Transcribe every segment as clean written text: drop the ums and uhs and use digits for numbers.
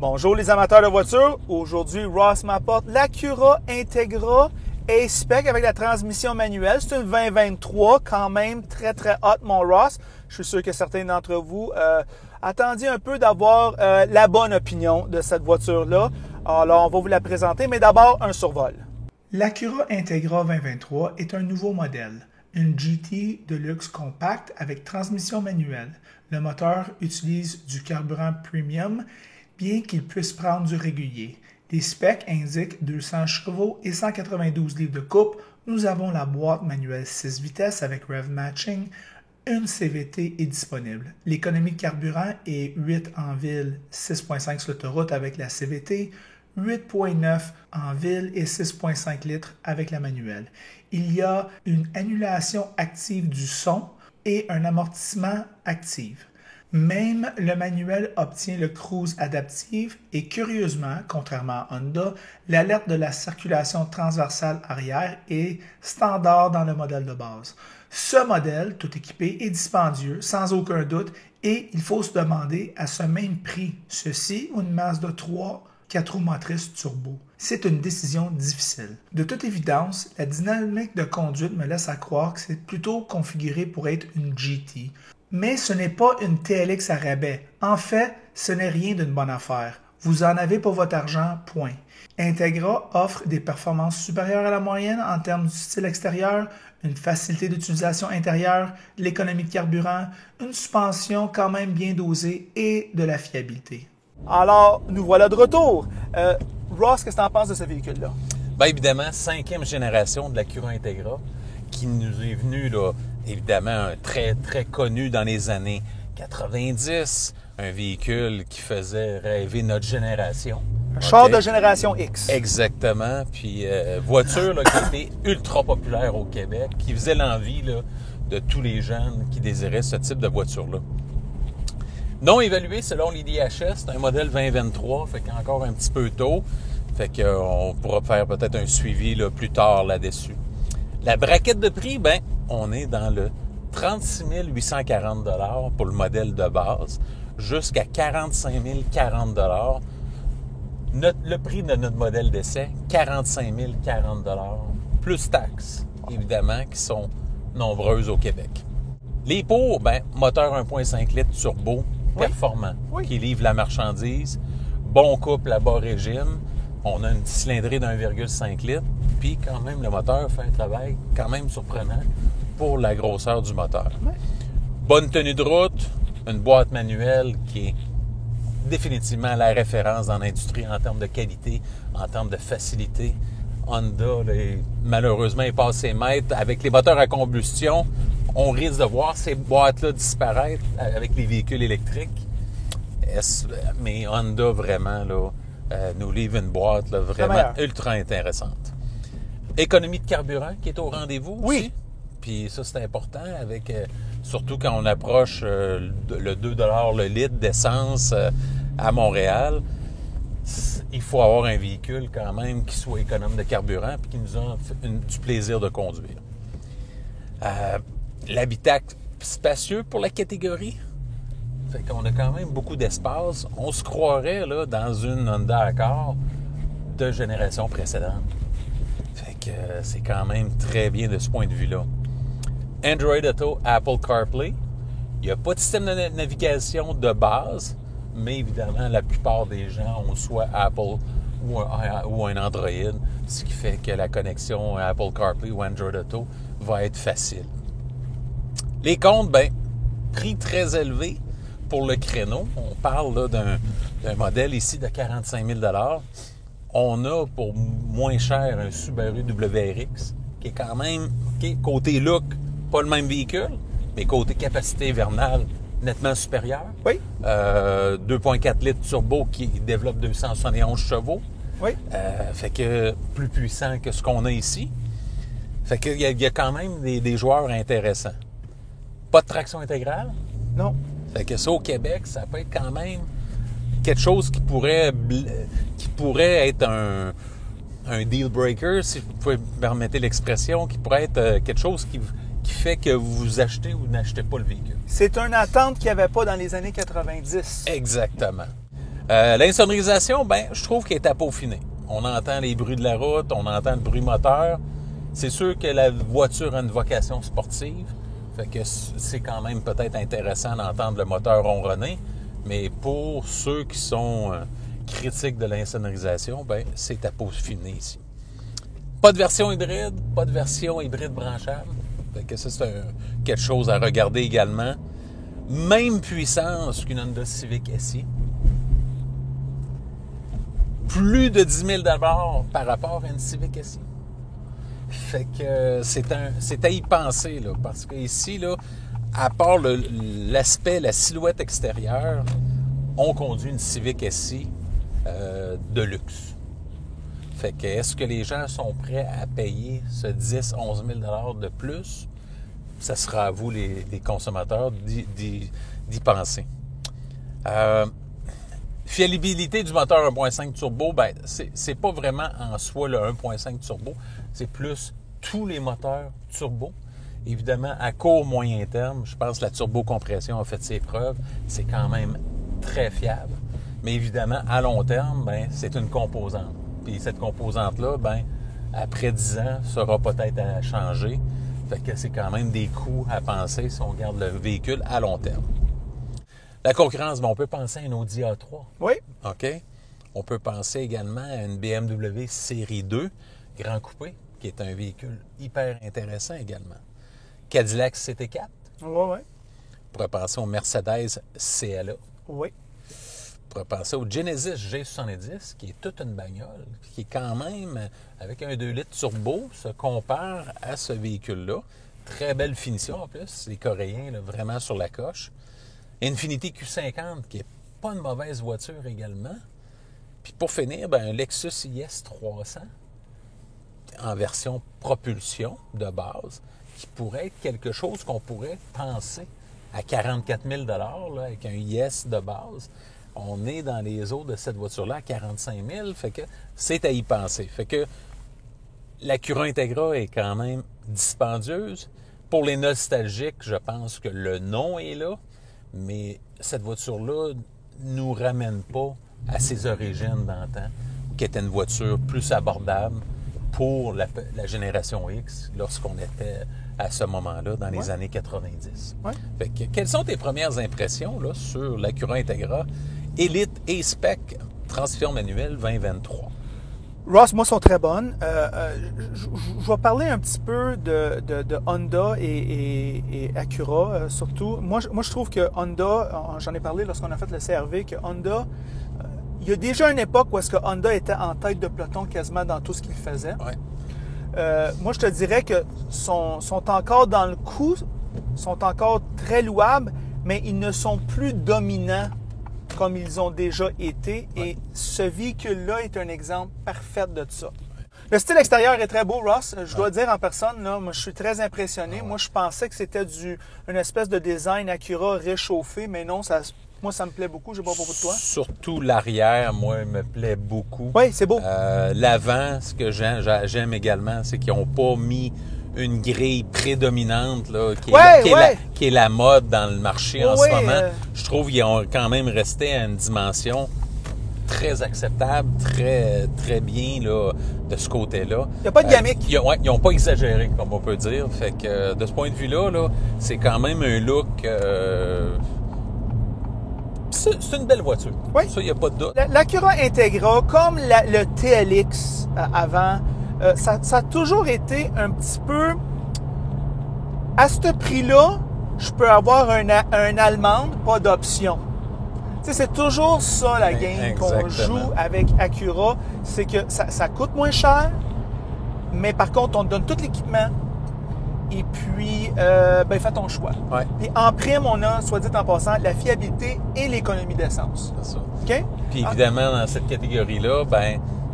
Bonjour les amateurs de voitures. Aujourd'hui, Ross m'apporte l'Acura Integra A-Spec avec la transmission manuelle. C'est une 2023, quand même très hot mon Ross. Je suis sûr que certains d'entre vous attendiez un peu d'avoir la bonne opinion de cette voiture-là. Alors, on va vous la présenter, mais d'abord, un survol. L'Acura Integra 2023 est un nouveau modèle. Une GT de luxe compacte avec transmission manuelle. Le moteur utilise du carburant premium, bien qu'il puisse prendre du régulier. Les specs indiquent 200 chevaux et 192 livres de coupe. Nous avons la boîte manuelle 6 vitesses avec rev matching. Une CVT est disponible. L'économie de carburant est 8 en ville, 6,5 sur l'autoroute avec la CVT, 8,9 en ville et 6,5 litres avec la manuelle. Il y a une annulation active du son et un amortissement actif. Même le manuel obtient le cruise adaptive et curieusement, contrairement à Honda, l'alerte de la circulation transversale arrière est standard dans le modèle de base. Ce modèle, tout équipé, est dispendieux, sans aucun doute, et il faut se demander à ce même prix, ceci ou une Mazda 3 4 roues motrices turbo. C'est une décision difficile. De toute évidence, la dynamique de conduite me laisse à croire que c'est plutôt configuré pour être une GT. Mais ce n'est pas une TLX à rabais. En fait, ce n'est rien d'une bonne affaire. Vous en avez pour votre argent, point. Integra offre des performances supérieures à la moyenne en termes du style extérieur, une facilité d'utilisation intérieure, l'économie de carburant, une suspension quand même bien dosée et de la fiabilité. Alors, nous voilà de retour. Ross, qu'est-ce que tu en penses de ce véhicule-là? Bien évidemment, 5e génération de l'Acura Integra qui nous est venue, là, évidemment, très connu dans les années 90. Un véhicule qui faisait rêver notre génération. Un char de génération X. Exactement. Puis voiture là, qui a été ultra populaire au Québec, qui faisait l'envie là, de tous les jeunes qui désiraient ce type de voiture-là. Non évalué selon l'IDHS, c'est un modèle 2023, fait qu'encore un petit peu tôt. Fait qu'on pourra faire peut-être un suivi là, plus tard là-dessus. La braquette de prix, ben, on est dans le 36 840 $ pour le modèle de base, jusqu'à 45 040 $. Le prix de notre modèle d'essai, 45 040 $, plus taxes, évidemment, qui sont nombreuses au Québec. Les pots, ben, moteur 1.5 litres turbo, performant, qui livre la marchandise, bon couple à bas régime. On a une cylindrée d'1,5 litre, puis quand même, le moteur fait un travail quand même surprenant pour la grosseur du moteur. Bonne tenue de route, une boîte manuelle qui est définitivement la référence dans l'industrie en termes de qualité, en termes de facilité. Honda, là, malheureusement, est passé maître. Avec les moteurs à combustion, on risque de voir ces boîtes-là disparaître avec les véhicules électriques. Mais Honda, vraiment, là, nous livre une boîte là, vraiment ultra intéressante. Économie de carburant qui est au rendez-vous aussi. Puis ça, c'est important, avec surtout quand on approche le 2 $ le litre d'essence à Montréal. Il faut avoir un véhicule quand même qui soit économe de carburant et qui nous a du plaisir de conduire. L'habitacle spacieux pour la catégorie. Fait qu'on a quand même beaucoup d'espace. On se croirait là, dans une Honda Accord de génération précédente. Fait que c'est quand même très bien de ce point de vue-là. Android Auto, Apple CarPlay. Il n'y a pas de système de navigation de base, mais évidemment, la plupart des gens ont soit Apple ou un Android, ce qui fait que la connexion Apple CarPlay ou Android Auto va être facile. Les comptes, ben, prix très élevé pour le créneau. On parle là, d'un modèle ici de 45 000 $. On a pour moins cher un Subaru WRX qui est quand même, côté look, pas le même véhicule, mais côté capacité hivernale, nettement supérieur. 2.4 litres turbo qui développe 271 chevaux. Fait que plus puissant que ce qu'on a ici. Fait qu'il y a quand même des joueurs intéressants. Pas de traction intégrale? Non. Fait que ça, au Québec, ça peut être quand même quelque chose qui pourrait être un deal breaker, si vous pouvez me permettre l'expression, qui pourrait être quelque chose qui fait que vous achetez ou n'achetez pas le véhicule. C'est une attente qu'il n'y avait pas dans les années 90. Exactement. L'insonorisation, ben, je trouve qu'elle est à peaufiner. On entend les bruits de la route, on entend le bruit moteur. C'est sûr que la voiture a une vocation sportive, fait que c'est quand même peut-être intéressant d'entendre le moteur ronronner, mais pour ceux qui sont critiques de l'insonorisation, ben, c'est à peaufiner ici. Pas de version hybride branchable, fait que ça c'est quelque chose à regarder également. Même puissance qu'une Honda Civic SI. Plus de 10 000 $ par rapport à une Civic SI. Fait que c'est à y penser, là, parce que ici, là, à part l'aspect, la silhouette extérieure, on conduit une Civic SI de luxe. Fait que est-ce que les gens sont prêts à payer ce 10-11 000 $ de plus? Ça sera à vous, les consommateurs, d'y penser. Fiabilité du moteur 1.5 turbo, ben c'est pas vraiment en soi le 1.5 turbo, c'est plus tous les moteurs turbo. Évidemment, à court, moyen terme, je pense que la turbocompression a fait ses preuves, c'est quand même très fiable. Mais évidemment, à long terme, ben c'est une composante. Puis cette composante-là, ben après 10 ans, sera peut-être à changer. Fait que c'est quand même des coûts à penser si on regarde le véhicule à long terme. La concurrence, ben on peut penser à une Audi A3. Oui. OK? On peut penser également à une BMW Série 2, Grand Coupé, qui est un véhicule hyper intéressant également. Cadillac CT4. Oui, oui. On pourrait penser au Mercedes CLA. Oui. On pourrait penser au Genesis G70, qui est toute une bagnole, qui est quand même, avec un 2 litres turbo, se compare à ce véhicule-là. Très belle finition en plus. Les Coréens, là, vraiment sur la coche. Infiniti Q50, qui n'est pas une mauvaise voiture également. Puis pour finir, ben, un Lexus IS 300 en version propulsion de base, qui pourrait être quelque chose qu'on pourrait penser à 44 000 $ là, avec un IS de base. On est dans les eaux de cette voiture-là à 45 000, fait que c'est à y penser. Fait que l'Acura Integra est quand même dispendieuse. Pour les nostalgiques, je pense que le nom est là, mais cette voiture-là nous ramène pas à ses origines d'antan, qui était une voiture plus abordable pour la génération X lorsqu'on était à ce moment-là, dans les années 90. Ouais. Fait que, quelles sont tes premières impressions là, sur l'Acura Integra Elite et Spec transmission manuelle 2023? Ross, moi, sont très bonnes. Je vais parler un petit peu de Honda et Acura, surtout. Moi, je trouve que Honda, j'en ai parlé lorsqu'on a fait le CRV, que Honda, il y a déjà une époque où est-ce que Honda était en tête de peloton quasiment dans tout ce qu'il faisait. Ouais. Moi, je te dirais que sont encore dans le coup, sont encore très louables, mais ils ne sont plus dominants comme ils ont déjà été. Ouais. Et ce véhicule-là est un exemple parfait de ça. Le style extérieur est très beau, Ross. Je dois dire en personne, là, moi, je suis très impressionné. Moi, je pensais que c'était une espèce de design Acura réchauffé, mais non, moi, ça me plaît beaucoup. Je sais pas pour toi. Surtout l'arrière, moi, il me plaît beaucoup. Oui, c'est beau. L'avant, ce que j'aime également, c'est qu'ils n'ont pas mis une grille prédominante là, qui est la mode dans le marché en ce moment. Je trouve qu'ils ont quand même resté à une dimension très acceptable, très, très bien là, de ce côté-là. Il n'y a pas de gimmick. Ils n'ont pas exagéré, comme on peut dire. Fait que de ce point de vue-là, là, c'est quand même un look... c'est une belle voiture. Oui. Ça, il n'y a pas de doute. L'Acura Integra, comme le TLX avant... ça a toujours été un petit peu... À ce prix-là, je peux avoir un Allemand, pas d'option. Tu sais, c'est toujours ça la game qu'on joue avec Acura. C'est que ça coûte moins cher, mais par contre, on te donne tout l'équipement. Et puis, fais ton choix. Ouais. Et en prime, on a, soit dit en passant, la fiabilité et l'économie d'essence. C'est ça. OK? Puis évidemment, dans cette catégorie-là,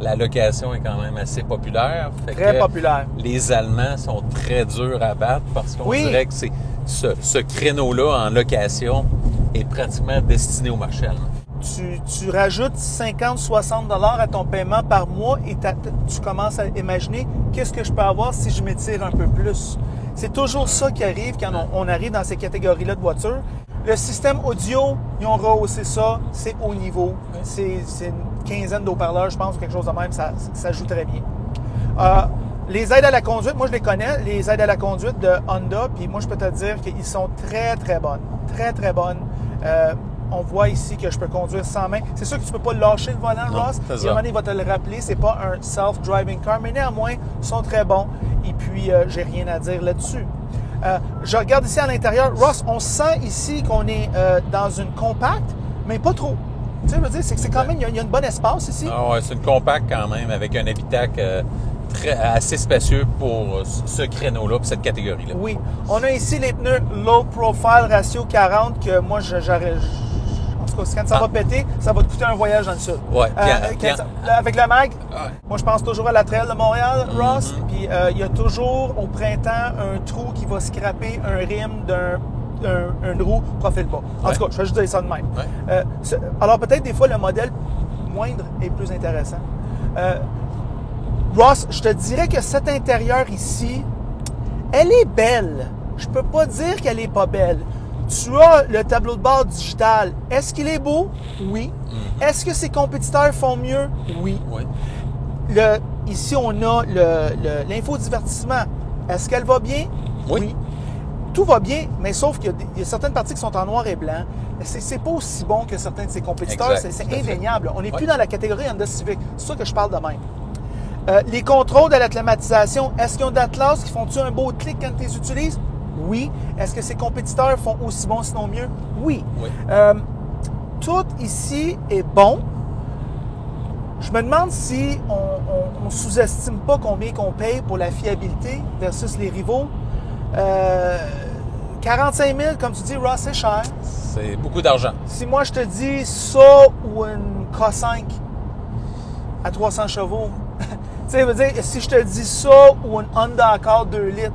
la location est quand même assez populaire. Très populaire. Les Allemands sont très durs à battre parce qu'on dirait que c'est ce créneau-là en location est pratiquement destiné au marché allemand. Tu rajoutes 50-60 $ à ton paiement par mois et tu commences à imaginer qu'est-ce que je peux avoir si je m'étire un peu plus. C'est toujours ça qui arrive quand on arrive dans ces catégories-là de voitures. Le système audio, ils ont rehaussé ça, c'est haut niveau. c'est une quinzaine d'haut-parleurs, je pense, ou quelque chose de même, ça joue très bien. Les aides à la conduite, moi je les connais, les aides à la conduite de Honda, puis moi je peux te dire qu'ils sont très très bonnes. Très très bonnes. On voit ici que je peux conduire sans main. C'est sûr que tu ne peux pas lâcher le volant, Ross. Et à un moment donné, il va te le rappeler. C'est pas un self-driving car, mais néanmoins, ils sont très bons. Et puis, j'ai rien à dire là-dessus. Je regarde ici à l'intérieur. Ross, on sent ici qu'on est dans une compacte, mais pas trop. Tu sais, je veux dire, c'est quand même, il y a un bon espace ici. Ah ouais, c'est une compacte quand même, avec un habitacle assez spacieux pour ce créneau-là, pour cette catégorie-là. Oui. On a ici les pneus Low Profile Ratio 40 que moi, en tout cas, quand ça va péter, ça va te coûter un voyage dans le sud. Ouais. Avec le mag, moi, je pense toujours à la Trail de Montréal, Ross. Puis, il y a toujours, au printemps, un trou qui va scraper un rim d'un roue profil bas. En tout cas, je vais juste dire ça de même. Ouais. Alors, peut-être des fois, le modèle moindre est plus intéressant. Ross, je te dirais que cet intérieur ici, elle est belle. Je peux pas dire qu'elle est pas belle. Tu as le tableau de bord digital. Est-ce qu'il est beau? Oui. Est-ce que ses compétiteurs font mieux? Oui. Ici, on a l'infodivertissement. Est-ce qu'elle va bien? Oui. Tout va bien, mais sauf qu'il y a certaines parties qui sont en noir et blanc. C'est pas aussi bon que certains de ses compétiteurs. C'est indéniable. On n'est plus dans la catégorie Honda Civic. C'est ça que je parle de même. Les contrôles de la climatisation, est-ce qu'ils ont d'Atlas qui font-tu un beau clic quand tu les utilises? Oui. Est-ce que ses compétiteurs font aussi bon, sinon mieux? Oui. Tout ici est bon. Je me demande si on sous-estime pas combien qu'on paye pour la fiabilité versus les rivaux. 45 000, comme tu dis, Ross, c'est cher. C'est beaucoup d'argent. Si moi, je te dis ça ou une K5 à 300 chevaux, tu sais, veut dire, si je te dis ça ou une Honda Accord 2 litres,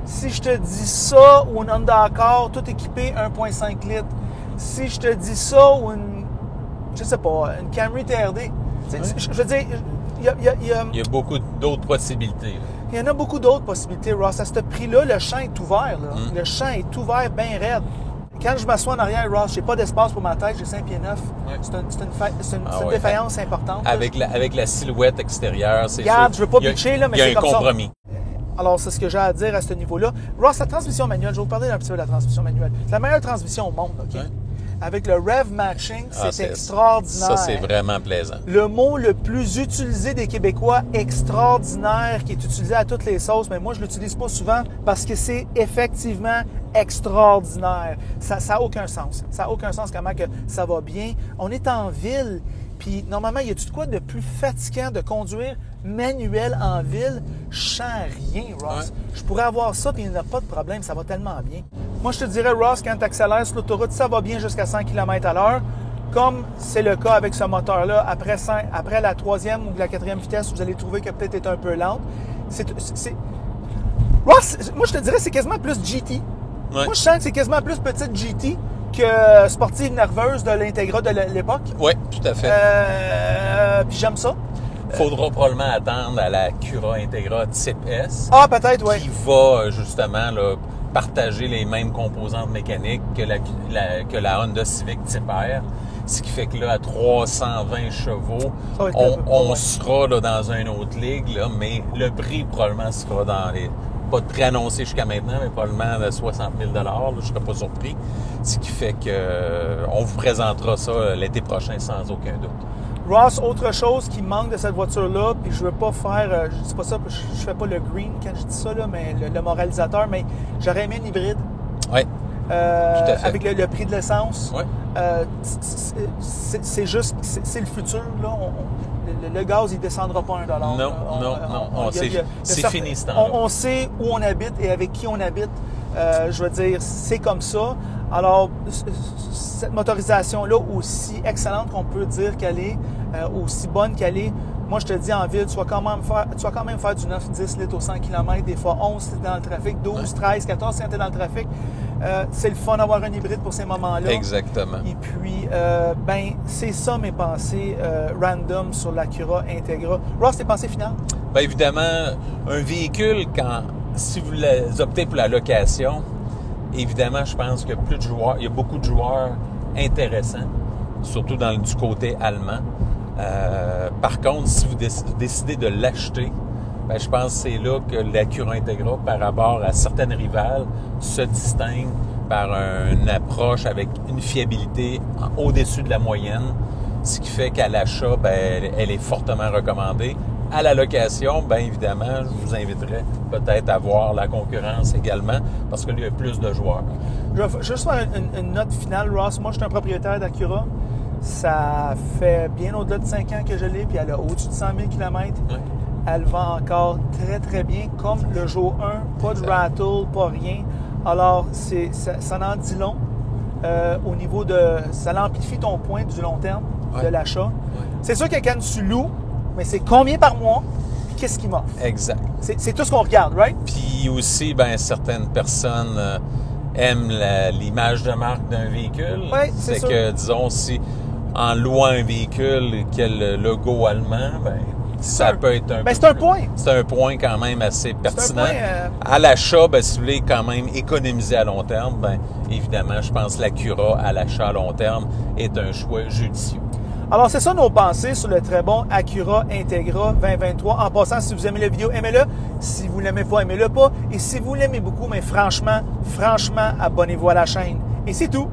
si je te dis ça ou une Honda Accord tout équipé 1.5 litres, si je te dis ça ou une, je sais pas, une Camry TRD, je veux dire, il y a beaucoup d'autres possibilités. Il y en a beaucoup d'autres possibilités, Ross. À ce prix-là, le champ est ouvert. Le champ est ouvert bien raide. Quand je m'assois en arrière, Ross, j'ai pas d'espace pour ma tête, j'ai 5 pieds 9. C'est une défaillance importante. Avec la silhouette extérieure, c'est sûr. Regarde, je veux pas pitcher, là, mais c'est comme ça. Il y a un compromis. Alors, c'est ce que j'ai à dire à ce niveau-là. Ross, la transmission manuelle, je vais vous parler un petit peu de la transmission manuelle. C'est la meilleure transmission au monde, OK? Avec le rev matching, c'est extraordinaire. Ça, c'est vraiment plaisant. Le mot le plus utilisé des Québécois, extraordinaire, qui est utilisé à toutes les sauces, mais moi, je l'utilise pas souvent parce que c'est effectivement extraordinaire. Ça n'a aucun sens. Ça n'a aucun sens comment que ça va bien. On est en ville, puis normalement, y a-tu de quoi de plus fatigant de conduire manuel en ville? Je sens rien, Ross. Je pourrais avoir ça, puis il n'y a pas de problème. Ça va tellement bien. Moi, je te dirais, Ross, quand tu accélères sur l'autoroute, ça va bien jusqu'à 100 km/h. Comme c'est le cas avec ce moteur-là, après la troisième ou la quatrième vitesse, vous allez trouver que peut-être est un peu lente. Ross, moi, je te dirais, c'est quasiment plus GT. Moi, je sens que c'est quasiment plus petite GT que sportive nerveuse de l'Integra de l'époque. Oui, tout à fait. Puis j'aime ça. Faudra probablement attendre à la Cura Integra Type S. Ah, peut-être, oui. Qui va justement là, partager les mêmes composantes mécaniques que la Honda Civic Type R. Ce qui fait que là, à 320 chevaux, on sera là, dans une autre ligue, là, mais le prix probablement sera dans les... pas préannoncé jusqu'à maintenant, mais probablement de 60 000 $, là, je ne serais pas surpris. Ce qui fait que on vous présentera ça l'été prochain sans aucun doute. Ross, autre chose qui manque de cette voiture-là, puis je veux pas faire, je dis pas ça, je fais pas le green quand je dis ça, là, mais le moralisateur, mais j'aurais aimé une hybride. Oui. Tout à fait. Avec le prix de l'essence. Oui. C'est juste, c'est le futur, là. Le gaz, il descendra pas $1. Non. C'est fini ce temps-là. On sait où on habite et avec qui on habite. Je veux dire, c'est comme ça. Alors, cette motorisation-là, aussi excellente qu'on peut dire qu'elle est, aussi bonne qu'elle est, moi, je te dis, en ville, tu vas quand même faire du 9-10 litres au 100 km, des fois 11 si tu es dans le trafic, 12, 13, 14 si tu es dans le trafic. C'est le fun d'avoir un hybride pour ces moments-là. Exactement. Et puis, c'est ça mes pensées random sur l'Acura Integra. Ross, tes pensées finales? Bien évidemment, un véhicule, si vous optez pour la location, évidemment, je pense qu'il y a beaucoup de joueurs intéressants surtout du côté allemand. Par contre, si vous décidez de l'acheter, ben, je pense que c'est là que l'Acura Integra, par rapport à certaines rivales, se distingue par une approche avec une fiabilité au-dessus de la moyenne, ce qui fait qu'à l'achat, ben, elle est fortement recommandée. À la location, bien évidemment, je vous inviterais peut-être à voir la concurrence également, parce qu'il y a plus de joueurs. Je vais juste faire une note finale, Ross. Moi, je suis un propriétaire d'Acura. Ça fait bien au-delà de 5 ans que je l'ai, puis elle a au-dessus de 100 000 km. Oui. Elle va encore très, très bien, comme le jour 1. Pas de rattle, pas rien. Alors, ça en dit long au niveau de... Ça amplifie ton point du long terme de l'achat. Ouais. C'est sûr que quand tu loues, mais c'est combien par mois, puis qu'est-ce qu'il m'offre? Exact. C'est tout ce qu'on regarde, right? Puis aussi, ben certaines personnes aiment l'image de marque d'un véhicule. Oui, c'est sûr. Que, disons, si en louant un véhicule qui a le logo allemand, ben ça peut être un... Ben, c'est un point. C'est un point quand même assez pertinent. C'est un point, À l'achat, ben, si vous voulez quand même économiser à long terme, ben évidemment, je pense que l'Acura à l'achat à long terme est un choix judicieux. Alors, c'est ça nos pensées sur le très bon Acura Integra 2023. En passant, si vous aimez la vidéo, aimez-le. Si vous ne l'aimez pas, aimez-le pas. Et si vous l'aimez beaucoup, mais franchement, abonnez-vous à la chaîne. Et c'est tout.